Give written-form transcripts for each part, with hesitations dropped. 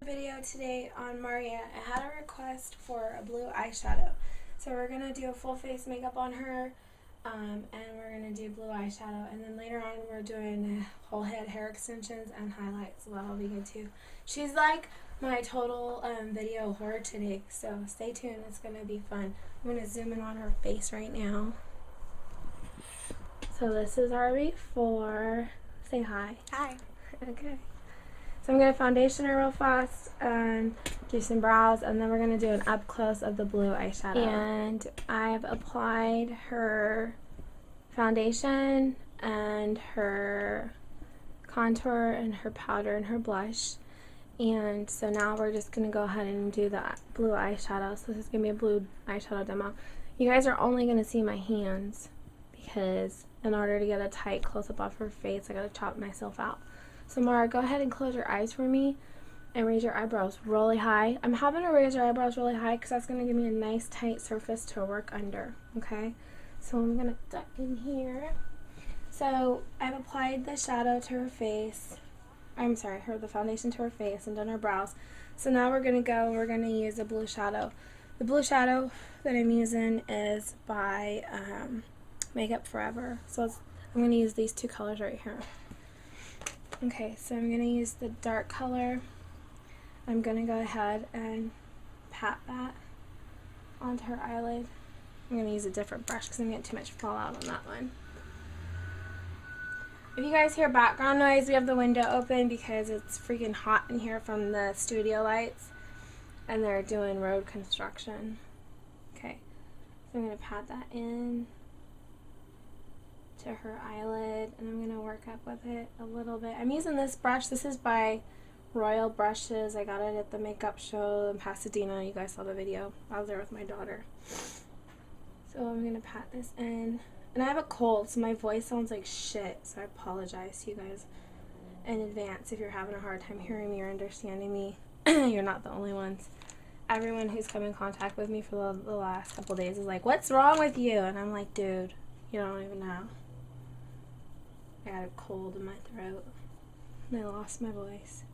Video today on Maria. I had a request for a blue eyeshadow, so we're gonna do a full face makeup on her, and we're gonna do blue eyeshadow, and then later on we're doing whole head hair extensions and highlights, so that'll be good too. She's like my total video horror today, so stay tuned. It's gonna be fun. I'm gonna zoom in on her face right now. So this is our before. Say hi. Hi. Okay. So I'm going to foundation her real fast and do some brows, and then we're going to do an up close of the blue eyeshadow. And I've applied her foundation and her contour and her powder and her blush. And so now we're just going to go ahead and do the blue eyeshadow. So this is going to be a blue eyeshadow demo. You guys are only going to see my hands because in order to get a tight close-up off her face, I got to chop myself out. So Mara, go ahead and close your eyes for me and raise your eyebrows really high. I'm having her raise her eyebrows really high because that's going to give me a nice tight surface to work under, okay? So I'm going to duck in here. So I've applied the shadow to her face. I'm sorry, the foundation to her face and done her brows. So now we're going to go and we're going to use a blue shadow. The blue shadow that I'm using is by Makeup Forever. So I'm going to use these two colors right here. Okay, so I'm going to use the dark color. I'm going to go ahead and pat that onto her eyelid. I'm going to use a different brush because I'm getting too much fallout on that one. If you guys hear background noise, we have the window open because it's freaking hot in here from the studio lights and they're doing road construction. Okay, so I'm going to pat that in to her eyelid, and I'm going to work up with it a little bit. I'm using this brush. This is by Royal Brushes. I got it at the makeup show in Pasadena. You guys saw the video. I was there with my daughter. So I'm going to pat this in. And I have a cold, so my voice sounds like shit, so I apologize to you guys in advance if you're having a hard time hearing me or understanding me. You're not the only ones. Everyone who's come in contact with me for the last couple days is like, what's wrong with you? And I'm like, dude, you don't even know. I got a cold in my throat, and I lost my voice.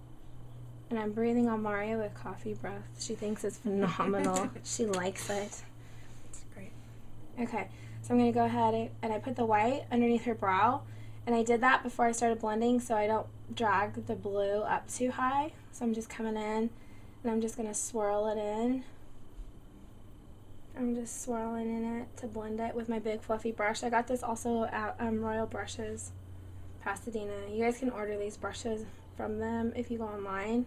And I'm breathing on Maria with coffee breath. She thinks it's phenomenal. She likes it. It's great. Okay, so I'm going to go ahead and I put the white underneath her brow. And I did that before I started blending so I don't drag the blue up too high. So I'm just coming in, and I'm just going to swirl it in. I'm just swirling in it to blend it with my big fluffy brush. I got this also at Royal Brushes, Pasadena. You guys can order these brushes from them if you go online.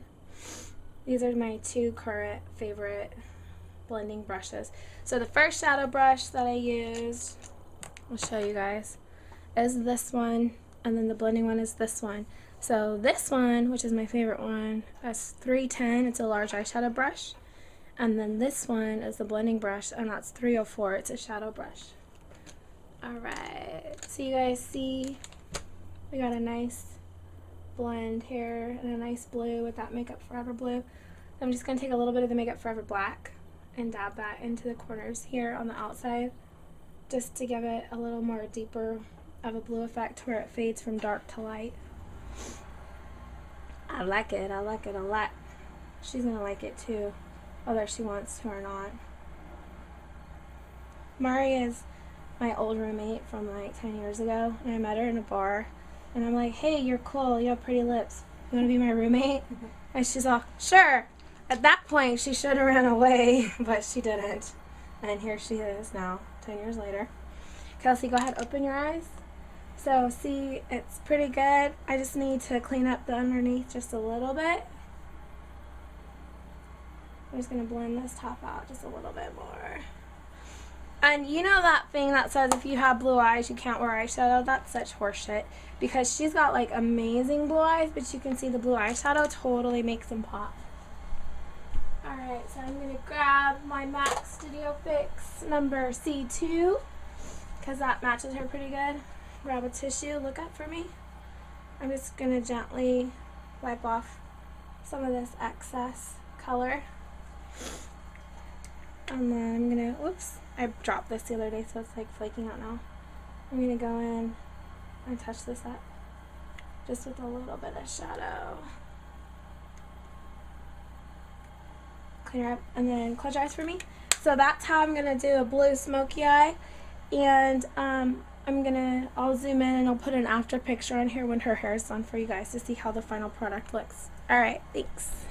These are my two current favorite blending brushes. So the first shadow brush that I used, I'll show you guys, is this one, and then the blending one is this one. So this one, which is my favorite one, that's 310. It's a large eyeshadow brush. And then this one is the blending brush, and that's 304. It's a shadow brush. Alright, so you guys see we got a nice blend here and a nice blue with that Makeup Forever blue. I'm just going to take a little bit of the Makeup Forever black and dab that into the corners here on the outside just to give it a little more deeper of a blue effect where it fades from dark to light. I like it a lot. She's going to like it too, whether she wants to or not. Mari is my old roommate from like 10 years ago, and I met her in a bar. And I'm like, hey, you're cool, you have pretty lips. You want to be my roommate? And she's all, sure. At that point, she should have ran away, but she didn't. And here she is now, 10 years later. Kelsey, go ahead, open your eyes. So, see, it's pretty good. I just need to clean up the underneath just a little bit. I'm just going to blend this top out just a little bit more. And you know that thing that says if you have blue eyes, you can't wear eyeshadow? That's such horseshit. Because she's got like amazing blue eyes, but you can see the blue eyeshadow totally makes them pop. Alright, so I'm going to grab my MAC Studio Fix number C2, because that matches her pretty good. Grab a tissue, look up for me. I'm just going to gently wipe off some of this excess color. And then I'm going to, whoops, I dropped this the other day, so it's like flaking out now. I'm going to go in and touch this up just with a little bit of shadow. clean her up, and then close your eyes for me. So that's how I'm going to do a blue smoky eye. And I'll zoom in and I'll put an after picture on here when her hair is done for you guys to see how the final product looks. Alright, thanks.